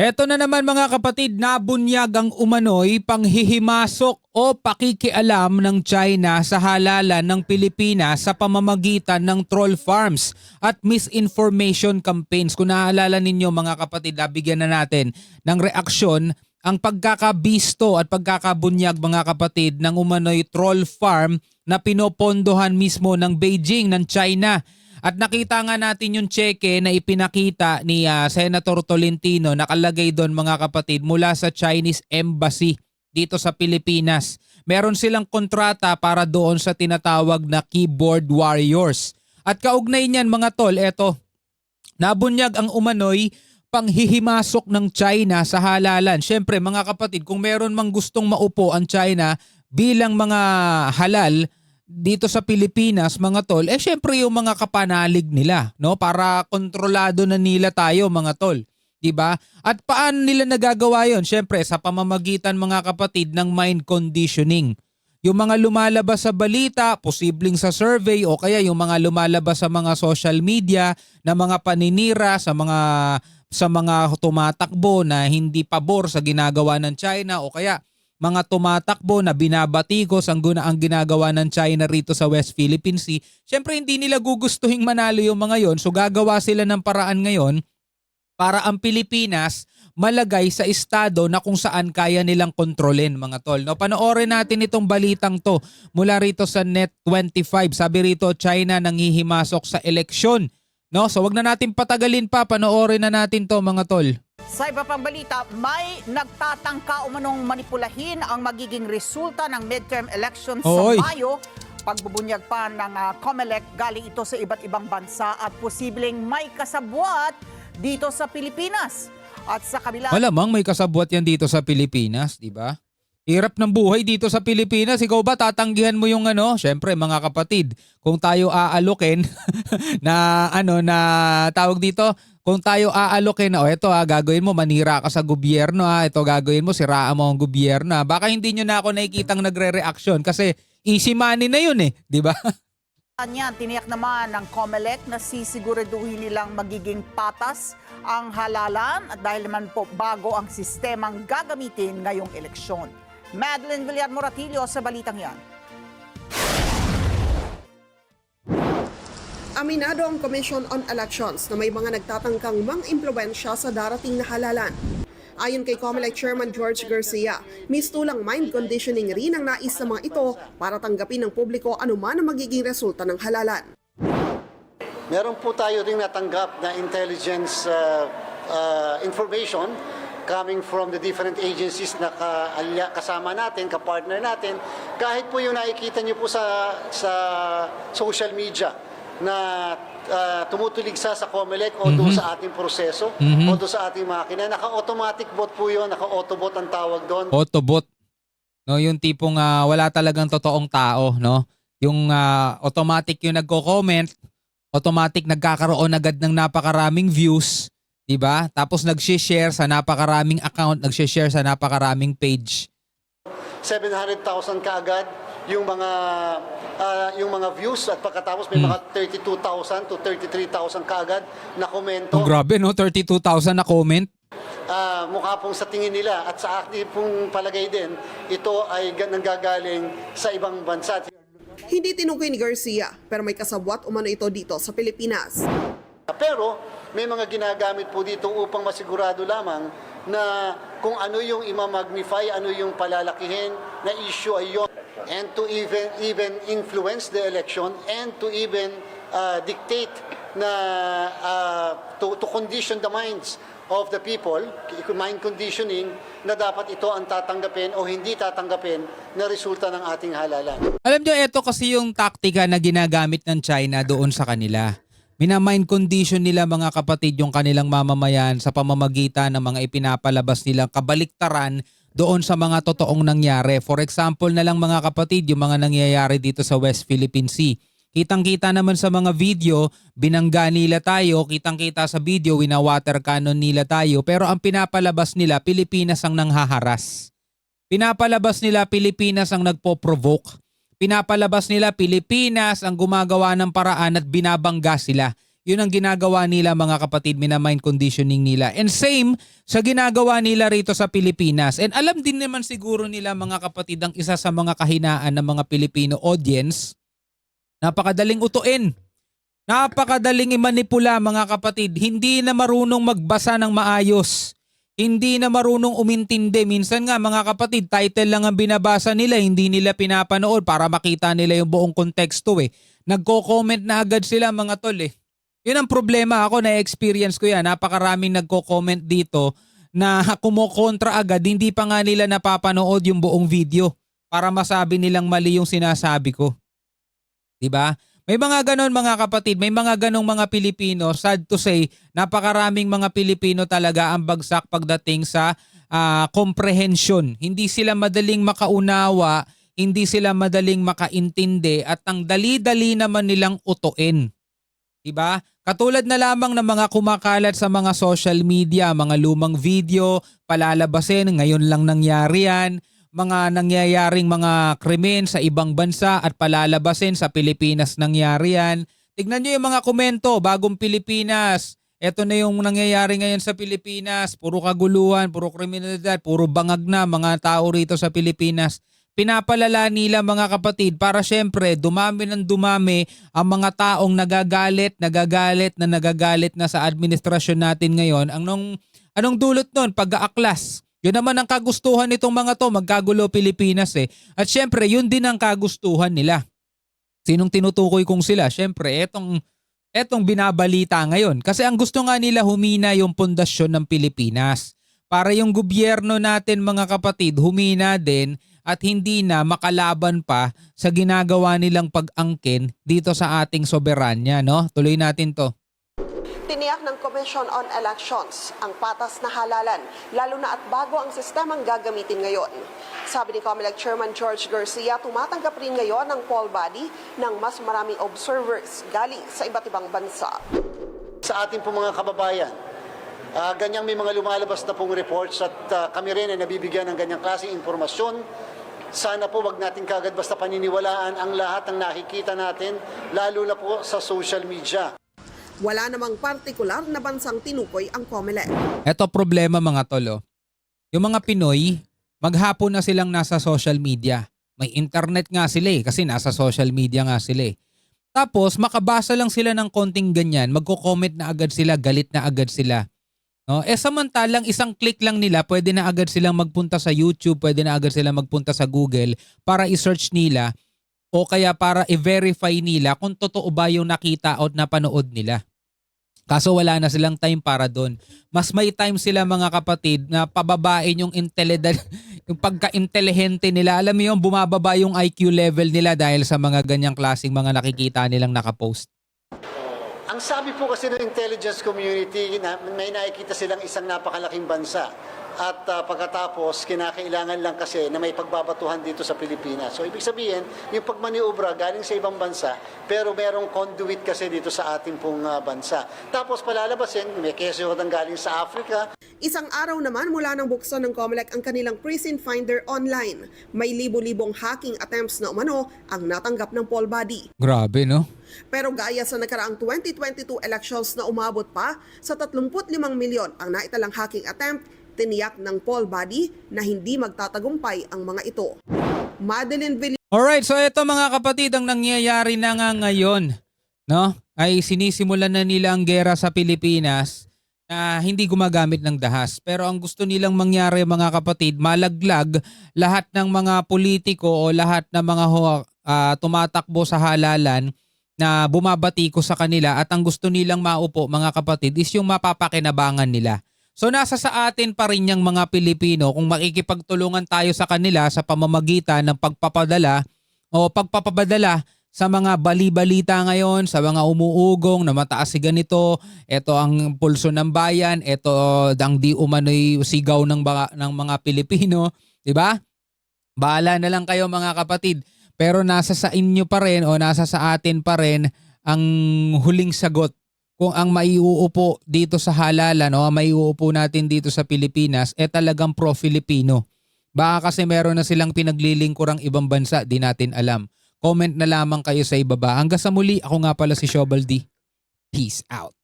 Eto na naman mga kapatid, nabunyag ang umano'y panghihimasok o pakikialam ng China sa halalan ng Pilipinas sa pamamagitan ng troll farms at misinformation campaigns. Kung naaalala ninyo mga kapatid, nabigyan na natin ng reaksyon ang pagkakabisto at pagkakabunyag mga kapatid ng umano'y troll farm na pinopondohan mismo ng Beijing ng China. At nakita nga natin yung tseke na ipinakita ni Senator Tolentino, nakalagay doon mga kapatid mula sa Chinese Embassy dito sa Pilipinas. Meron silang kontrata para doon sa tinatawag na keyboard warriors. At kaugnay niyan mga tol, eto, nabunyag ang umano'y panghihimasok ng China sa halalan. Siyempre mga kapatid, kung meron mang gustong maupo ang China bilang mga halal dito sa Pilipinas mga tol, syempre yung mga kapanalig nila, no, para kontrolado na nila tayo mga tol, 'di ba? At paano nila nagagawa 'yon? Syempre sa pamamagitan mga kapatid ng mind conditioning. Yung mga lumalabas sa balita, posibleng sa survey o kaya yung mga lumalabas sa mga social media na mga paninira sa mga tumatakbo na hindi pabor sa ginagawa ng China o kaya mga tumatakbo na binabatikos ang ginagawa ng China rito sa West Philippine Sea. Siyempre hindi nila gugustuhing manalo yung mga yon, so gagawa sila ng paraan ngayon para ang Pilipinas malagay sa estado na kung saan kaya nilang kontrolin mga tol. No, panoorin natin itong balitang to mula rito sa Net25. Sabi rito, China nanghihimasok sa eleksyon. No, so wag na natin patagalin pa, panoorin na natin to mga tol. Sa iba pang balita, may nagtatangka umanong manipulahin ang magiging resulta ng midterm elections Oy. sa Mayo. Pagbubunyag pa ng COMELEC, galing ito sa iba't ibang bansa at posibleng may kasabwat dito sa Pilipinas. At sa kabila... Malamang may kasabwat yan dito sa Pilipinas, di ba? Hirap ng buhay dito sa Pilipinas. Ikaw ba tatanggihan mo yung ano? Siyempre mga kapatid, kung tayo aalokin na tawag dito, kung tayo aalokin na ito gagawin mo, manira ka sa gobyerno ito gagawin mo, siraan mo ang gobyerno baka hindi nyo na ako nakikitang nagre-reaction kasi easy money na yun di ba? Yan, tiniyak naman ng COMELEC na sisiguraduhin nilang magiging patas ang halalan at dahil naman po bago ang sistemang gagamitin ngayong eleksyon. Madeline Villar Moratillo sa balitang yan. Aminado ang Commission on Elections na may mga nagtatangkang mang-impluwensya sa darating na halalan. Ayon kay COMELEC Chairman George Garcia, mistulang mind conditioning rin ang nais ng mga ito para tanggapin ng publiko anuman ang magiging resulta ng halalan. Meron po tayo ring natanggap na intelligence information coming from the different agencies na kasama natin, kapartner natin. Kahit po yung nakikita niyo po sa social media na tumutulig sa COMELEC o doon sa ating proseso o doon sa ating makina. Naka-automatic bot po yun, naka-autobot ang tawag doon. Autobot. No, yung tipong wala talagang totoong tao, no? Yung automatic yung nagko-comment, automatic nagkakaroon agad ng napakaraming views, 'di ba? Tapos nagshi-share sa napakaraming account, nagshi-share sa napakaraming page. 700,000 kaagad yung mga views at pagkatapos may mga 32,000 to 33,000 kaagad na komento. Oh, grabe no, 32,000 na comment. Mukha pong sa tingin nila at sa akin pong palagay din, ito ay nanggagaling sa ibang bansa. Hindi tinukoy ni Garcia pero may kasabwat umano ito dito sa Pilipinas. Pero may mga ginagamit po dito upang masigurado lamang na kung ano yung imamagnify, ano yung palalakihin na issue ay yun. And to even influence the election and to even dictate na to condition the minds of the people, mind conditioning, na dapat ito ang tatanggapin o hindi tatanggapin na resulta ng ating halalan. Alam nyo, ito kasi yung taktika na ginagamit ng China doon sa kanila. Minamind condition nila mga kapatid yung kanilang mamamayan sa pamamagitan ng mga ipinapalabas nilang kabaliktaran doon sa mga totoong nangyari. For example na lang mga kapatid, yung mga nangyayari dito sa West Philippine Sea. Kitang-kita naman sa mga video, binangga nila tayo, kitang-kita sa video, wina-water cannon nila tayo, pero ang pinapalabas nila, Pilipinas ang nanghaharas. Pinapalabas nila, Pilipinas ang nagpo-provoke. Pinapalabas nila, Pilipinas ang gumagawa ng paraan at binabangga sila. Yun ang ginagawa nila mga kapatid, mina-mind conditioning nila. And same sa ginagawa nila rito sa Pilipinas. And alam din naman siguro nila mga kapatid, ang isa sa mga kahinaan ng mga Filipino audience, napakadaling utuin. Napakadaling imanipula mga kapatid. Hindi na marunong magbasa ng maayos. Hindi na marunong umintindi. Minsan nga mga kapatid, title lang ang binabasa nila, hindi nila pinapanood para makita nila yung buong konteksto eh. Nagko-comment na agad sila mga tol eh. Yun ang problema, ako na-experience ko yan. Napakaraming nagko-comment dito na kumokontra agad, hindi pa nga nila napapanood yung buong video para masabi nilang mali yung sinasabi ko. Diba? May mga ganon mga kapatid, may mga ganong mga Pilipino, sad to say, napakaraming mga Pilipino talaga ang bagsak pagdating sa comprehension. Hindi sila madaling makaunawa, hindi sila madaling makaintindi at ang dali-dali naman nilang utuin. Diba? Katulad na lamang ng mga kumakalat sa mga social media, mga lumang video, palalabasin, ngayon lang nangyari yan, mga nangyayaring mga krimen sa ibang bansa at palalabasin sa Pilipinas nangyari yan. Tignan nyo yung mga komento, bagong Pilipinas, eto na yung nangyayari ngayon sa Pilipinas, puro kaguluhan, puro kriminalidad, puro bangag na mga tao rito sa Pilipinas. Pinapalala nila mga kapatid para syempre dumami ng dumami ang mga taong nagagalit na sa administrasyon natin ngayon. Anong dulot nun? Pag-aaklas. Yun naman ang kagustuhan nitong mga to, magkagulo Pilipinas eh. At syempre yun din ang kagustuhan nila. Sinong tinutukoy kong sila? Syempre etong binabalita ngayon. Kasi ang gusto nga nila humina yung pundasyon ng Pilipinas. Para yung gobyerno natin mga kapatid humina din at hindi na makalaban pa sa ginagawa nilang pag-angkin dito sa ating soberanya, no? Tuloy natin to. Tiniyak ng Commission on Elections ang patas na halalan, lalo na at bago ang sistemang gagamitin ngayon. Sabi ni COMELEC Chairman George Garcia, tumatanggap rin ngayon ang poll body ng mas maraming observers galing sa iba't ibang bansa. Sa ating po mga kababayan, ganyang may mga lumalabas na pong reports at kami rin ay nabibigyan ng ganyang klaseng impormasyon. Sana po wag natin kagad basta paniniwalaan ang lahat ng nakikita natin, lalo na po sa social media. Wala namang partikular na bansang tinukoy ang COMELEC. Eto problema mga tolo. Yung mga Pinoy, maghapon na silang nasa social media. May internet nga sila eh, kasi nasa social media nga sila eh. Tapos makabasa lang sila ng konting ganyan, magko-comment na agad sila, galit na agad sila. No? Samantalang isang click lang nila, pwede na agad silang magpunta sa YouTube, pwede na agad silang magpunta sa Google para i-search nila o kaya para i-verify nila kung totoo ba yung nakita o napanood nila. Kaso wala na silang time para doon. Mas may time sila mga kapatid na pababain yung yung pagka-intelihente nila. Alam mo yung bumababa yung IQ level nila dahil sa mga ganyang klaseng mga nakikita nilang nakapost. Ang sabi po kasi ng intelligence community na may nakikita silang isang napakalaking bansa at pagkatapos kinakailangan lang kasi na may pagbabatuhan dito sa Pilipinas. So ibig sabihin, yung pagmaniobra galing sa ibang bansa pero merong conduit kasi dito sa ating pong bansa. Tapos palalabasin, may keso ng galing sa Africa. Isang araw naman mula nang buksan ng COMELEC ang kanilang precinct finder online. May libo-libong hacking attempts na umano ang natanggap ng poll body. Grabe no? Pero gaya sa nakaraang 2022 elections na umabot pa sa 35 milyon ang naitalang hacking attempt, tiniyak ng poll body na hindi magtatagumpay ang mga ito. Madeline Villar. Alright, so ito mga kapatid, ang nangyayari na nga ngayon, no? Ay sinisimulan na nila ang gera sa Pilipinas na hindi gumagamit ng dahas. Pero ang gusto nilang mangyari mga kapatid, malaglag lahat ng mga politiko o lahat ng mga tumatakbo sa halalan na bumabati ko sa kanila at ang gusto nilang maupo mga kapatid is yung mapapakinabangan nila. So nasa sa atin pa rin yung mga Pilipino kung makikipagtulungan tayo sa kanila sa pamamagitan ng pagpapadala o pagpapadala sa mga bali-balita ngayon, sa mga umuugong na mataas si ganito, ito ang pulso ng bayan, ito ang di umano'y sigaw ng mga Pilipino, di ba? Bahala na lang kayo mga kapatid. Pero nasa sa inyo pa rin o nasa sa atin pa rin ang huling sagot. Kung ang maiuupo dito sa halalan o ang maiuupo natin dito sa Pilipinas talagang pro-Filipino. Baka kasi meron na silang pinaglilingkurang ibang bansa, di natin alam. Comment na lamang kayo sa ibaba. Hanggang sa muli, ako nga pala si Shobaldi. Peace out.